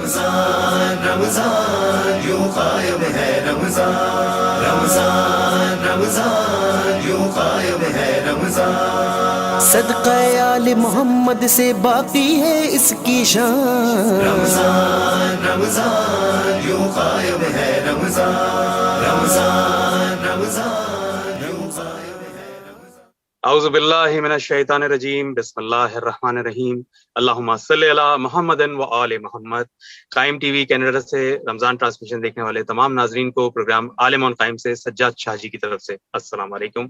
رمضان رمضان یوں قائم ہے رمضان رمضان رمضان یوں قائم ہے رمضان صدقہ آل محمد سے باقی ہے اس کی شان رمضان رمضان یوں قائم ہے رمضان رمضان رمضان یوں قائم ہے رمضان اعوذ باللہ من الشیطان الرجیم بسم اللہ الرحمن الرحیم اللہم صلی علی محمد و آل محمد۔ قائم ٹی وی کینیڈا سے رمضان ٹرانسمیشن دیکھنے والے تمام ناظرین کو پروگرام عالم آن قائم سے سجاد شاہ جی کی طرف سے السلام علیکم۔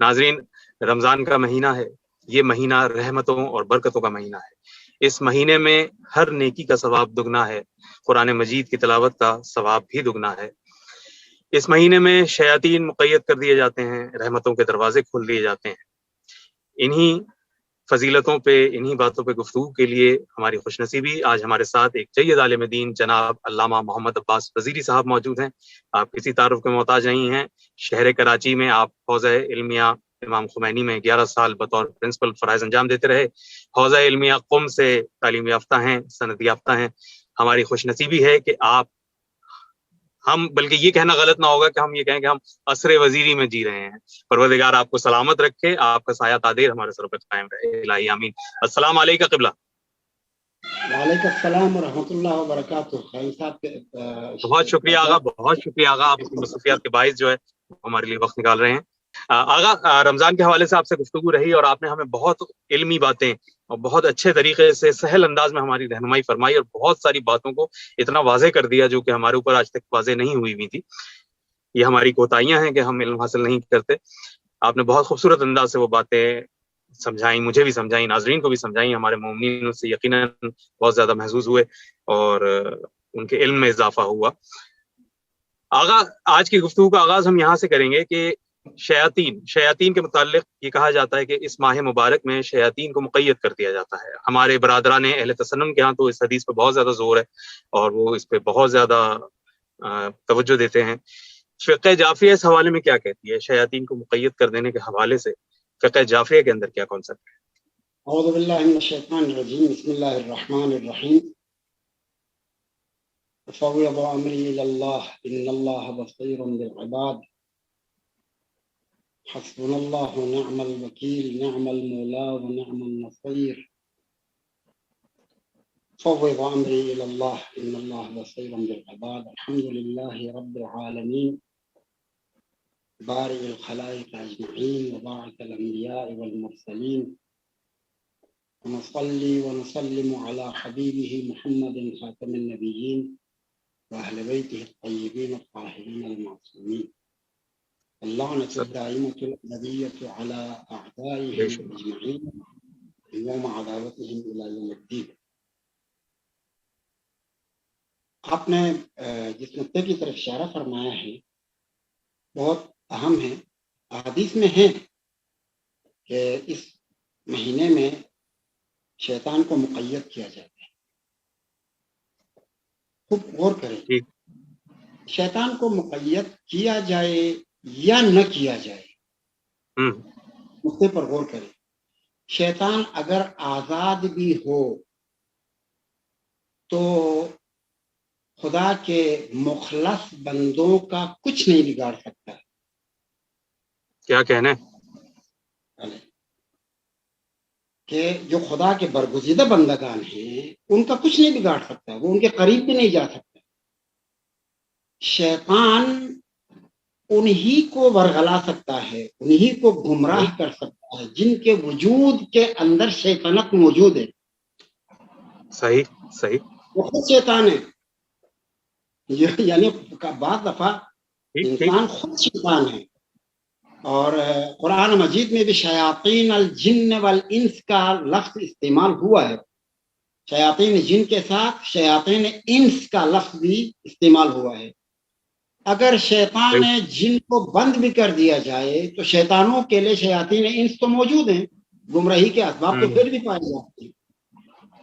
ناظرین، رمضان کا مہینہ ہے، یہ مہینہ رحمتوں اور برکتوں کا مہینہ ہے۔ اس مہینے میں ہر نیکی کا ثواب دگنا ہے، قرآن مجید کی تلاوت کا ثواب بھی دگنا ہے۔ اس مہینے میں شیاطین مقید کر دیے جاتے ہیں، رحمتوں کے دروازے کھول دیے جاتے ہیں۔ انہی فضیلتوں پہ، انہی باتوں پہ گفتگو کے لیے ہماری خوش نصیبی آج ہمارے ساتھ ایک جید عالم دین جناب علامہ محمد عباس وزیری صاحب موجود ہیں۔ آپ کسی تعارف کے محتاج نہیں ہیں۔ شہر کراچی میں آپ حوزہ علمیہ امام خمینی میں 11 سال بطور پرنسپل فرائض انجام دیتے رہے۔ حوزہ علمیہ قم سے تعلیم یافتہ ہیں، سند یافتہ ہیں۔ ہماری خوش نصیبی ہے کہ آپ، ہم بلکہ یہ کہنا غلط نہ ہوگا کہ ہم یہ کہیں کہ ہم عصر وزیری میں جی رہے ہیں۔ پروردگار آپ کو سلامت رکھے، آپ کا سایہ قادر ہمارے سر پر قائم رہے، الہی آمین۔ السلام علیکم قبلہ۔ وعلیکم السلام ورحمۃ اللہ وبرکاتہ۔ خیر صاحب بہت شکریہ آغا، بہت شکریہ آغا، آپ اپنی مصروفیات کے باعث جو ہے ہمارے لیے وقت نکال رہے ہیں۔ آغا، رمضان کے حوالے سے آپ سے گفتگو رہی اور آپ نے ہمیں بہت علمی باتیں اور بہت اچھے طریقے سے سہل انداز میں ہماری رہنمائی فرمائی اور بہت ساری باتوں کو اتنا واضح کر دیا جو کہ ہمارے اوپر آج تک واضح نہیں ہوئی تھی۔ یہ ہماری کوتاہیاں ہیں کہ ہم علم حاصل نہیں کرتے۔ آپ نے بہت خوبصورت انداز سے وہ باتیں سمجھائیں، مجھے بھی سمجھائیں، ناظرین کو بھی سمجھائیں۔ ہمارے مومنین سے یقیناً بہت زیادہ محظوظ ہوئے اور ان کے علم میں اضافہ ہوا۔ آغا، آج کی گفتگو کا آغاز ہم یہاں سے کریں گے کہ شیاطین کے متعلق یہ کہا جاتا ہے کہ اس ماہ مبارک میں شیاطین کو مقید کر دیا جاتا ہے۔ ہمارے برادران اہل تسنن کے ہاں تو اس حدیث پہ بہت زیادہ زور ہے اور وہ اس پہ بہت زیادہ توجہ دیتے ہیں۔ فقہ جعفریہ اس حوالے میں کیا کہتی ہے؟ شیاطین کو مقید کر دینے کے حوالے سے فقہ جعفریہ کے اندر کیا کانسیپٹ ہے؟ اعوذ باللہ من الشیطان الرجیم، بسم اللہ الرحمن الرحیم۔ فوض امری الی اللہ ان اللہ بصیر بالعباد، حسبنا اللہ ونعم الوکیل، نعم المولا ونعم النصیر۔ فوض امری الی اللہ ان اللہ بصیر بالعباد، الحمد للہ رب العالمین، بارئ الخلائق اجمعین وباعث الانبیاء والمرسلین، ونصلي ونسلم على حبيبه محمد خاتم النبيين وأهل بيته الطيبين الطاهرين المعصومين، اللعنة الدائمة الأبدية على أعدائهم أجمعين يوم عداوتهم إلى يوم الدين۔ آپ نے جس نقطے کی طرف اشارہ فرمایا ہے بہت اہم ہے۔ حدیث میں ہے کہ اس مہینے میں شیطان کو مقید کیا جاتا ہے۔ خوب غور کریں، شیطان کو مقید کیا جائے یا نہ کیا جائے، نقطے پر غور کریں۔ شیطان اگر آزاد بھی ہو تو خدا کے مخلص بندوں کا کچھ نہیں بگاڑ سکتا۔ کیا کہنا ہے کہ جو خدا کے برگزیدہ بندگان ہیں ان کا کچھ نہیں بگاڑ سکتا، وہ ان کے قریب بھی نہیں جا سکتا۔ شیطان انہی کو ورغلا سکتا ہے، انہی کو گمراہ کر سکتا ہے جن کے وجود کے اندر شیطنت موجود ہے۔ صحیح وہ خود شیطان ہے، یعنی بعض دفعہ انسان خود شیطان ہے۔ اور قرآن مجید میں بھی شیاطین الجن والانس کا لفظ استعمال ہوا ہے۔ شیاطین جن کے ساتھ شیاطین انس کا لفظ بھی استعمال ہوا ہے۔ اگر شیطان جن کو بند بھی کر دیا جائے تو شیطانوں کے لیے شیاطین انس تو موجود ہیں، گمراہی کے اسباب تو پھر بھی پائے جاتے ہیں۔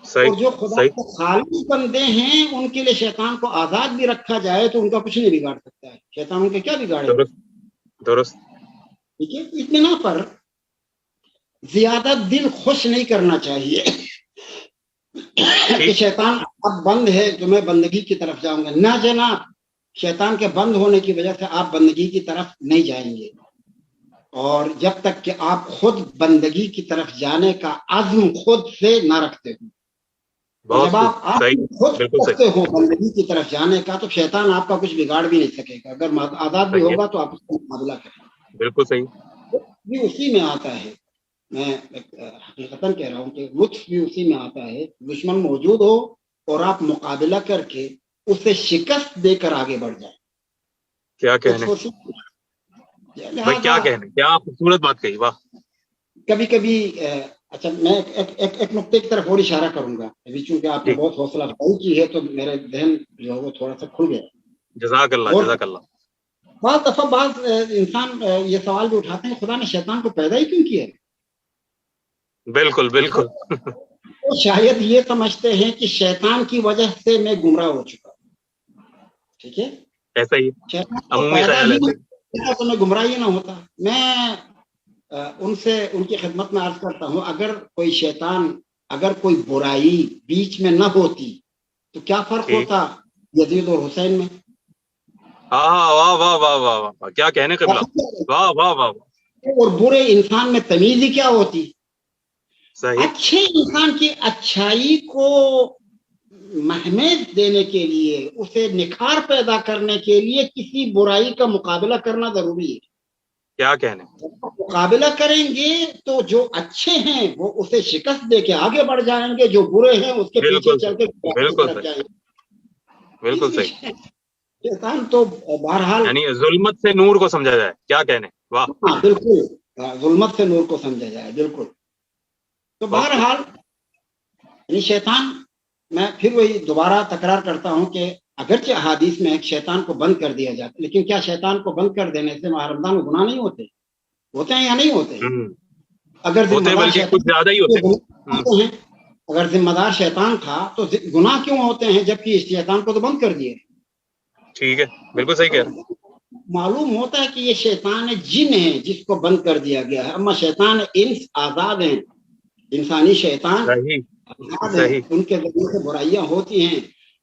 اور جو خدا کے خالص بندے ہیں ان کے لیے شیطان کو آزاد بھی رکھا جائے تو ان کا کچھ نہیں بگاڑ سکتا ہے۔ شیطان ان کے کیا بگاڑے؟ درست۔ ٹھیک ہے، اطمینان پر زیادہ دل خوش نہیں کرنا چاہیے کہ شیطان اب بند ہے تو میں بندگی کی طرف جاؤں گا. نہ جناب، شیطان کے بند ہونے کی وجہ سے آپ بندگی کی طرف نہیں جائیں گے. اور جب تک کہ آپ خود بندگی کی طرف جانے کا عزم خود سے نہ رکھتے ہو، جب آپ خود رکھتے ہو بندگی کی طرف جانے کا، تو شیطان آپ کا کچھ بگاڑ بھی نہیں سکے گا. اگر آزاد بھی ہوگا تو آپ اس کا مقابلہ کریں. بالکل صحیح. بھی اسی میں آتا ہے، میں حقیقتاً کہہ رہا ہوں کہ لطف بھی اسی میں آتا ہے. دشمن موجود ہو اور آپ مقابلہ کر کے اسے شکست دے کر آگے بڑھ جائیں. کیا کہنے کیا کہنے، کیا خوبصورت بات کہی، واہ. کبھی کبھی اچھا میں ایک نقطے کی طرف اور اشارہ کروں گا ابھی، چونکہ آپ نے بہت حوصلہ افزائی کی ہے تو میرے ذہن جو ہے وہ تھوڑا سا کھل گیا. جزاک اللہ جزاک اللہ. بعض دفعہ بعض انسان یہ سوال بھی اٹھاتے ہیں خدا نے شیطان کو پیدا ہی کیوں کیا ہے؟ بالکل بالکل. وہ شاید یہ سمجھتے ہیں کہ شیطان کی وجہ سے میں گمراہ ہو چکا ہوں. ٹھیک ہے، ایسا ہی شیطان کو عمومی پیدا خیال ہی ہے نہیں تو میں گمراہ ہی نہ ہوتا. میں ان کی خدمت میں عرض کرتا ہوں، اگر کوئی برائی بیچ میں نہ ہوتی تو کیا فرق ہوتا یزید اور حسین میں؟ واہ واہ واہ واہ واہ واہ، کیا کہنے قبلہ، واہ واہ واہ. اور برے انسان میں تمیز ہی کیا ہوتی؟ صحیح. اچھے انسان کی اچھائی کو مہمیز دینے کے لیے، اسے نکھار پیدا کرنے کے لیے کسی برائی کا مقابلہ کرنا ضروری ہے. کیا کہنے، مقابلہ کریں گے تو جو اچھے ہیں وہ اسے شکست دے کے آگے بڑھ جائیں گے، جو برے ہیں اس کے پیچھے چل کے بالکل صحیح بالکل صحیح. شیطان تو بہرحال یعنی ظلمت سے نور کو سمجھا جائے، کیا کہنے، واہ. بالکل ظلمت سے نور کو سمجھا جائے، بالکل. تو بہرحال یعنی شیطان، میں پھر وہی دوبارہ تکرار کرتا ہوں کہ اگرچہ احادیث میں ایک شیطان کو بند کر دیا جاتا، لیکن کیا شیطان کو بند کر دینے سے ماہ رمضان میں گناہ نہیں ہوتے ہیں یا نہیں ہوتے ہیں؟ اگر ذمہ دار شیطان ہیں، اگر ذمہ دار شیطان تھا تو گناہ کیوں ہوتے ہیں جبکہ اس شیطان کو تو بند کر دیے؟ ٹھیک ہے، بالکل صحیح کہہ رہے ہیں. معلوم ہوتا ہے کہ یہ شیطان جن ہے جس کو بند کر دیا گیا ہے. اما شیطان انس آزاد ہیں، انسانی شیطان آزاد ہیں، ان کے ذریعے سے برائیاں ہوتی ہیں.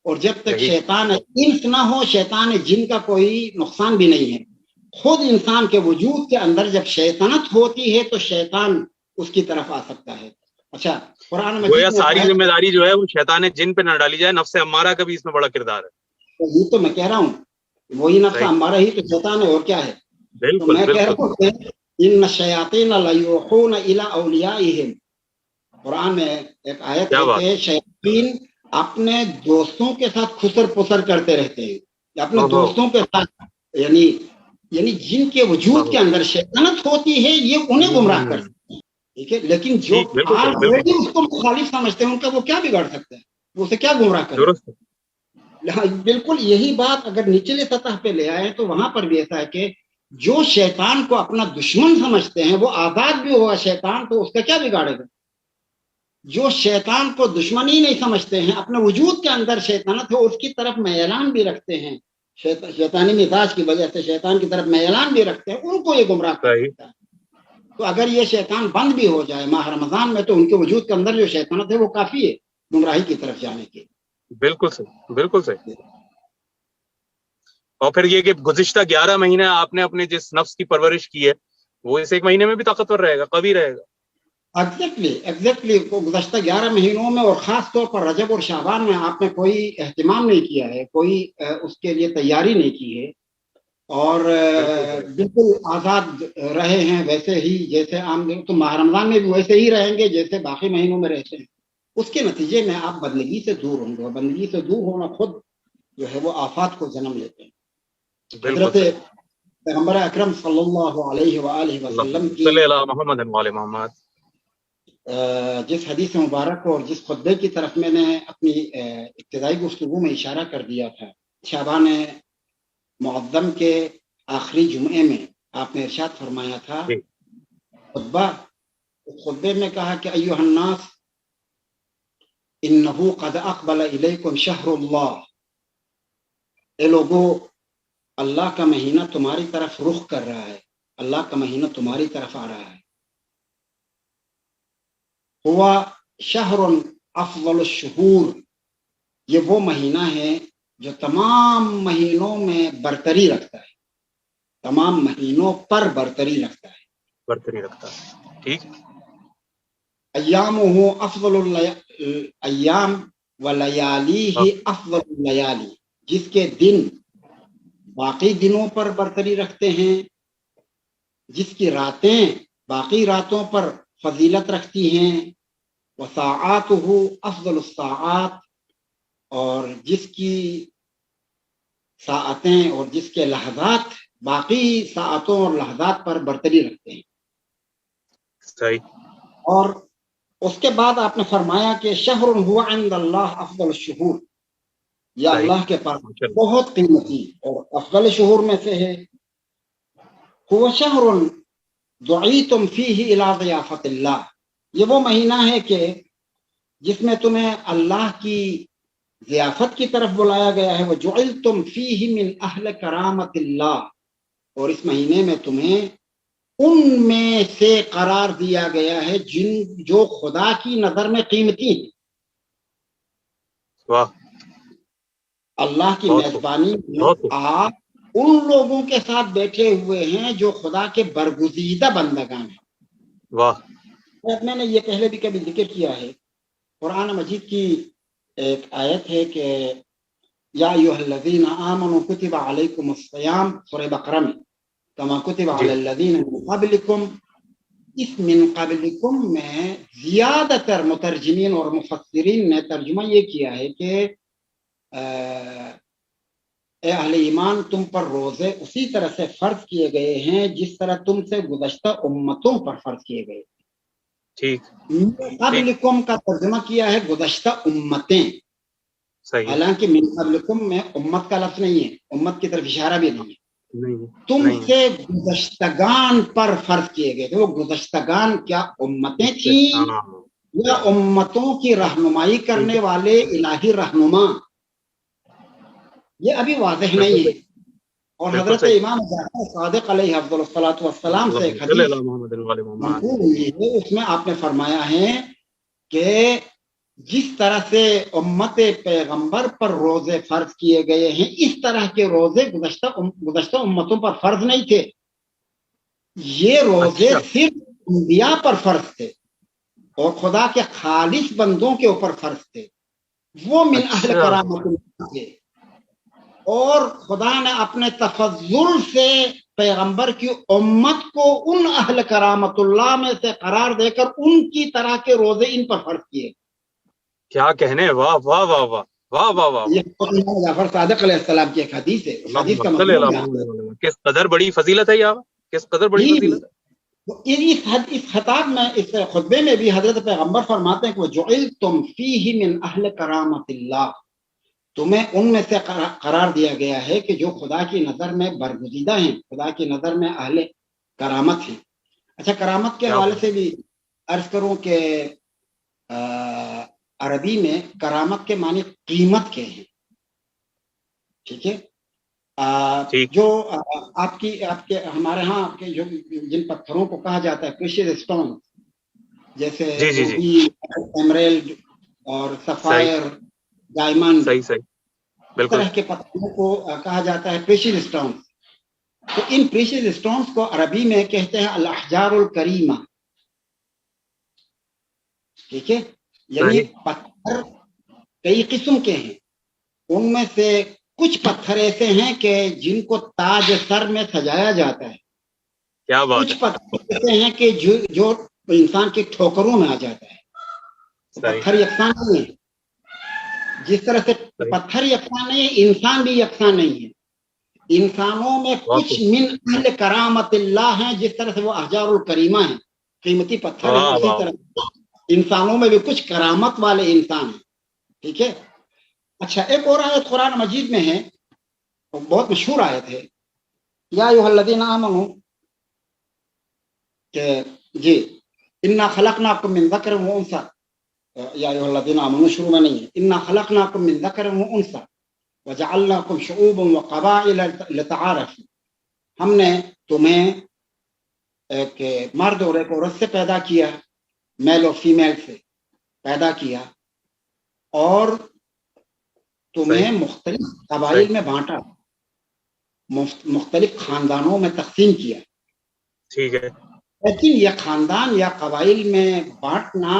اور جب تک شیطان انس نہ ہو، شیطان جن کا کوئی نقصان بھی نہیں ہے. خود انسان کے وجود کے اندر جب شیطنت ہوتی ہے تو شیطان اس کی طرف آ سکتا ہے. اچھا، قرآن مجید ساری ذمہ داری جو ہے وہ شیطان جن پہ نہ ڈالی جائے، نفس امارہ کا بھی اس میں بڑا کردار ہے. یہ تو میں کہہ رہا ہوں، وہی نفس امارہ ہی تو شیطان ہے، اور کیا ہے. تو میں کہہ رہا ہوں کہ ان الشیاطین لیوحون الی اولیائہم، قرآن میں ایک آیت ہے کہ شیاطین اپنے دوستوں کے ساتھ خسر پسر کرتے رہتے ہیں، اپنے دوستوں کے ساتھ، یعنی جن کے وجود کے اندر شیطنت ہوتی ہے یہ انہیں گمراہ کرتے ہیں. ٹھیک ہے، لیکن جو آلریڈی اس کو مخالف سمجھتے ہیں ان کا وہ کیا بگاڑ سکتے ہیں، وہ اسے کیا گمراہ کرتے ہیں. بالکل یہی بات اگر نچلے سطح پہ لے آئے تو وہاں پر بھی ایسا ہے کہ جو شیطان کو اپنا دشمن سمجھتے ہیں وہ آزاد بھی ہوگا شیطان تو اس کا کیا بگاڑے گا. جو شیطان کو دشمن ہی نہیں سمجھتے ہیں، اپنے وجود کے اندر شیطانت ہے، اس کی طرف میلان بھی رکھتے ہیں، شیطانی مزاج کی وجہ سے شیطان کی طرف میلان بھی رکھتے ہیں، ان کو یہ گمراہ کرتا ہے. تو اگر یہ شیطان بند بھی ہو جائے ماہ رمضان میں تو ان کے وجود کے اندر جو شیطانت ہے وہ کافی ہے گمراہی کی طرف جانے کے. بالکل صحیح بالکل صحیح. اور پھر یہ کہ گزشتہ 11 مہینے آپ نے اپنے جس نفس کی پرورش کی ہے وہ اس ایک مہینے میں بھی طاقتور رہے گا، قوی رہے گا. ایگزیکٹلی گزشتہ 11 مہینوں میں اور خاص طور پر رجب اور شعبان میں آپ نے کوئی اہتمام نہیں کیا ہے، کوئی اس کے لیے تیاری نہیں کی ہے، اور بالکل آزاد رہے ہیں ویسے ہی جیسے عام دن. تو ماہ رمضان میں بھی ویسے ہی رہیں گے جیسے باقی مہینوں میں رہتے ہیں. اس کے نتیجے میں آپ بندگی سے دور ہوں گے، اور بندگی سے دور ہونا خود جو ہے وہ آفات کو جنم لیتے ہیں. حضرت پیغمبر اکرم صلی اللہ علیہ وآلہ وسلم کی محمد جس حدیث مبارک اور جس خطبے کی طرف میں نے اپنی ابتدائی گفتگو میں اشارہ کر دیا تھا، شعبان معظم کے آخری جمعے میں آپ نے ارشاد فرمایا تھا خطبے میں کہا کہ ایھا الناس انہ قد اقبل الیکم شہر اللہ، اے لوگو اللہ کا مہینہ تمہاری طرف رخ کر رہا ہے، اللہ کا مہینہ تمہاری طرف آ رہا ہے. ہوا شہر افضل الشہور، یہ وہ مہینہ ہے جو تمام مہینوں میں برتری رکھتا ہے، تمام مہینوں پر برتری رکھتا ہے. برتری رکھتا ہے. ٹھیک. ایامہ افضل الایام ولیالیہ افضل اللیالی، جس کے دن باقی دنوں پر برتری رکھتے ہیں، جس کی راتیں باقی راتوں پر فضیلت رکھتی ہیں. وساعاتہ افضل الساعات، اور جس کی ساعتیں اور جس کے لحظات باقی ساعتوں اور لحظات پر برتری رکھتے ہیں. صحیح. اور اس کے بعد آپ نے فرمایا کہ شہر ہوا عند اللہ افضل الشہور، یہ اللہ کے پاس بہت قیمتی اور افضل شہور میں سے ہے. هو شہر دعیتم فیہ الی ضیافت اللہ، یہ وہ مہینہ ہے کہ جس میں تمہیں اللہ کی ضیافت کی طرف بلایا گیا ہے. وجعلتم فیہ من اہل کرامت اللہ، اور اس مہینے میں تمہیں ان میں سے قرار دیا گیا ہے جو خدا کی نظر میں قیمتی ہیں. واہ. اللہ کی میزبانی میں آپ ان لوگوں کے ساتھ بیٹھے ہوئے ہیں جو خدا کے برگزیدہ بندگان ہیں. واہ. میں نے یہ پہلے بھی کبھی ذکر کیا ہے، قرآن مجید کی ایک آیت ہے کہ یا ایھا الذین آمنوا کتب علیکم الصیام، سورہ بقرہ میں، کما کتب علی الذین من قبلکم. اس من قبلکم میں زیادہ تر مترجمین اور مفسرین نے ترجمہ یہ کیا ہے کہ اے اہل ایمان، تم پر روزے اسی طرح سے فرض کیے گئے ہیں جس طرح تم سے گزشتہ امتوں پر فرض کیے گئے. ٹھیک. قبلکم کا ترجمہ کیا ہے گزشتہ امتیں، حالانکہ من قبلکم میں امت کا لفظ نہیں ہے، امت کی طرف اشارہ بھی نہیں ہے. تم سے گزشتگان پر فرض کیے گئے تھے. وہ گزشتگان کیا امتیں تھیں یا امتوں کی رہنمائی کرنے والے الہی رہنما؟ یہ ابھی واضح نہیں ہے. اور حضرت امام جعفر صادق علیہ افضل الصلاۃ والسلام سے ایک حدیث منقول ہوئی ہے، اس میں آپ نے فرمایا ہے کہ جس طرح سے امت پیغمبر پر روزے فرض کیے گئے ہیں، اس طرح کے روزے گزشتہ امتوں پر فرض نہیں تھے. یہ روزے صرف انبیاء پر فرض تھے اور خدا کے خالص بندوں کے اوپر فرض تھے. وہ من اہل کرامت اللہ تھے، اور خدا نے اپنے تفضل سے پیغمبر کی امت کو ان اہل کرامت اللہ میں سے قرار دے کر ان کی طرح کے روزے ان پر فرض کیے. کیا کہنے. واہ واہ واہ واہ واہ واہ واہ. یہ جعفر صادق علیہ السلام کی ایک حدیث ہے. حدیث کا مطلب کس قدر بڑی فضیلت ہے یار، کس قدر بڑی فضیلت ہے. اس خطاب میں، اس خطبے میں بھی حضرت پیغمبر فرماتے ہیں کہ وجعلتم فیہ من اہل کرامت اللہ، تمہیں ان میں سے قرار دیا گیا ہے کہ جو خدا کی نظر میں برگزیدہ ہیں، خدا کی نظر میں اہل کرامت ہیں. اچھا، کرامت کے حوالے سے بھی عرض کروں کہ عربی میں کرامت کے معنی قیمت کے ہیں. ٹھیک ہے. جو آپ کے ہمارے ہاں آپ کے جو جن پتھروں کو کہا جاتا ہے پریشیس اسٹون، جیسے ایمریلڈ اور سفائر، ڈائمنڈ، اس طرح کے پتھروں کو کہا جاتا ہے پریشیس اسٹون. تو ان پریشیس اسٹونز کو عربی میں کہتے ہیں الاحجار الکریمہ. ٹھیک ہے. یعنی پتھر کئی قسم کے ہیں، ان میں سے کچھ پتھر ایسے ہیں کہ جن کو تاج سر میں سجایا جاتا ہے. کیا بات. کچھ پتھر ایسے ہیں کہ جو انسان کے ٹھوکروں میں آ جاتا ہے. پتھر یکساں نہیں ہے. جس طرح سے پتھر یکساں نہیں ہے، انسان بھی یکساں نہیں ہے. انسانوں میں کچھ من اہل کرامت اللہ ہیں، جس طرح سے وہ احجار الکریمہ ہیں، قیمتی پتھر ہیں، اسی طرح انسانوں میں بھی کچھ کرامت والے انسان ہیں. ٹھیک ہے. اچھا، ایک اور آیت قرآن مجید میں ہے، بہت مشہور آیت ہے، یا ایھا الذین آمنوا، کہ جی انا خلقناکم من ذکر و انثی. یا ایھا الذین آمنوا شروع میں نہیں ہے، انا خلقناکم من ذکر و انثی وجعلناکم شعوبا وقبائل لتعارفوا. ہم نے تمہیں ایک مرد اور ایک عورت سے پیدا کیا، میل اور فیمیل سے پیدا کیا، اور تمہیں مختلف قبائل میں بانٹا، مختلف خاندانوں میں تقسیم کیا. ٹھیک ہے. لیکن یہ خاندان یا قبائل میں بانٹنا،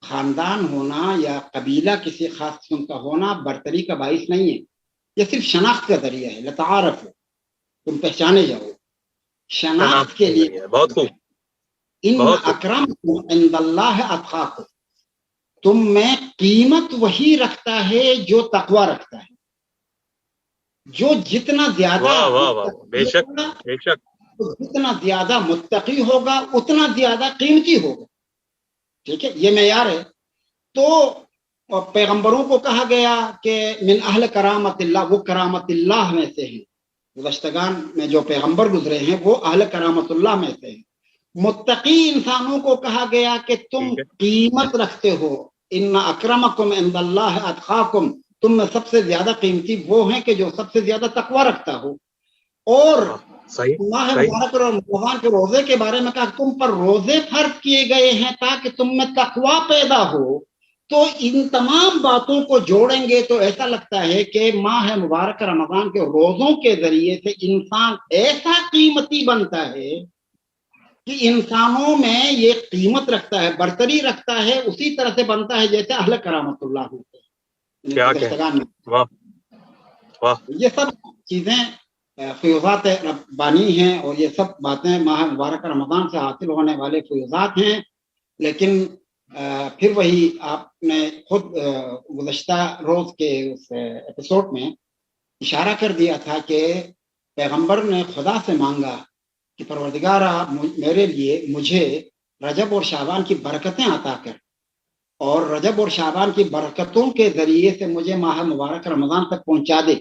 خاندان ہونا یا قبیلہ کسی خاص قسم کا ہونا برتری کا باعث نہیں ہے. یہ صرف شناخت کا ذریعہ ہے. لتعارف، تم پہچانے جاؤ. شناخت کے لیے بہت خوب. ان اکرمکم عند اللہ اتقاکم، تم میں قیمت وہی رکھتا ہے جو تقوی رکھتا ہے. جو جتنا زیادہ بے شک بے شک جتنا زیادہ متقی ہوگا اتنا زیادہ قیمتی ہوگا. ٹھیک ہے، یہ معیار ہے. تو پیغمبروں کو کہا گیا کہ من اہل کرامت اللہ، وہ کرامت اللہ میں سے ہیں. گزشتگان میں جو پیغمبر گزرے ہیں وہ اہل کرامت اللہ میں سے ہیں. متقی انسانوں کو کہا گیا کہ تم قیمت رکھتے ہو. ان اکرمکم عند اللہ اتقاکم، تم میں سب سے زیادہ قیمتی وہ ہیں کہ جو سب سے زیادہ تقوی رکھتا ہو. اور ماہ مبارک اور رمضان کے روزے کے بارے میں کہا تم پر روزے فرض کیے گئے ہیں تاکہ تم میں تقوی پیدا ہو. تو ان تمام باتوں کو جوڑیں گے تو ایسا لگتا ہے کہ ماہ مبارک رمضان کے روزوں کے ذریعے سے انسان ایسا قیمتی بنتا ہے کہ انسانوں میں یہ قیمت رکھتا ہے، برتری رکھتا ہے، اسی طرح سے بنتا ہے جیسے اہل کرامت اللہ ہوتے ہیں. یہ سب چیزیں فیوضات ربانی ہیں اور یہ سب باتیں ماہ مبارک رمضان سے حاصل ہونے والے فیوضات ہیں. لیکن پھر وہی آپ نے خود گزشتہ روز کے اس ایپیسوڈ میں اشارہ کر دیا تھا کہ پیغمبر نے خدا سے مانگا کہ پروردگارا میرے لیے مجھے رجب اور شعبان کی برکتیں عطا کر، اور رجب اور شعبان کی برکتوں کے ذریعے سے مجھے ماہ مبارک رمضان تک پہنچا دے.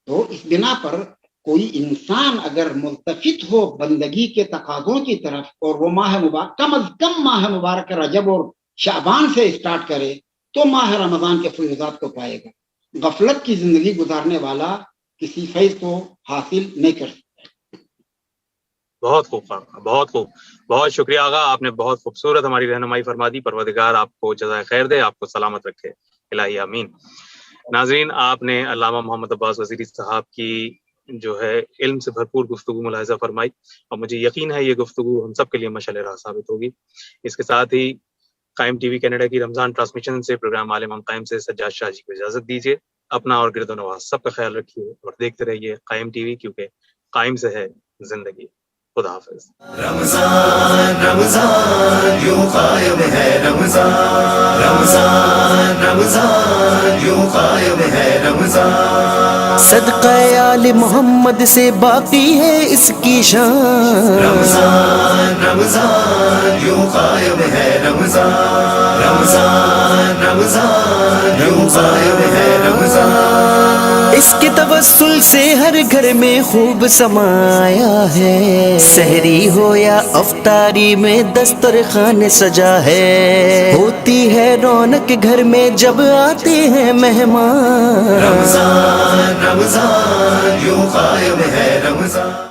تو اس بنا پر کوئی انسان اگر ملتفت ہو بندگی کے تقاضوں کی طرف اور وہ ماہ مبارک کم از کم ماہ مبارک رجب اور شعبان سے اسٹارٹ کرے تو ماہ رمضان کے فیضات کو پائے گا. غفلت کی زندگی گزارنے والا کسی فیض کو حاصل نہیں کر سکتا. بہت خوب، بہت خوب، بہت شکریہ آغا، آپ نے بہت خوبصورت ہماری رہنمائی فرما دی. پروردگار آپ کو جزائے خیر دے، آپ کو سلامت رکھے، الہی آمین. ناظرین، آپ نے علامہ محمد عباس وزیری صاحب کی جو ہے علم سے بھرپور گفتگو ملاحظہ فرمائی، اور مجھے یقین ہے یہ گفتگو ہم سب کے لیے مشعل راہ ثابت ہوگی. اس کے ساتھ ہی قائم ٹی وی کینیڈا کی رمضان ٹرانسمیشن سے پروگرام عالم ہم قائم سے سجاد شاہ جی کو اجازت دیجیے. اپنا اور گرد و نواز سب کا خیال رکھیے اور دیکھتے رہیے قائم ٹی وی، کیونکہ قائم سے ہے زندگی. خدا حافظ. رمضان رمضان یوں قائم ہے رمضان، رمضان رمضان یوں قائم ہے رمضان. صدقہ آل محمد سے باقی ہے اس کی شان. رمضان رمضان یوں قائم ہے رمضان، رمضان رمضان یوں قائم ہے رمضان. اس کے توسل سے ہر گھر میں خوب سمایا ہے. سحری ہو یا افطاری میں دسترخوان سجا ہے. ہوتی ہے رونق گھر میں جب آتے ہیں مہمان. رمضان رمضان یوں قائم ہے رمضان.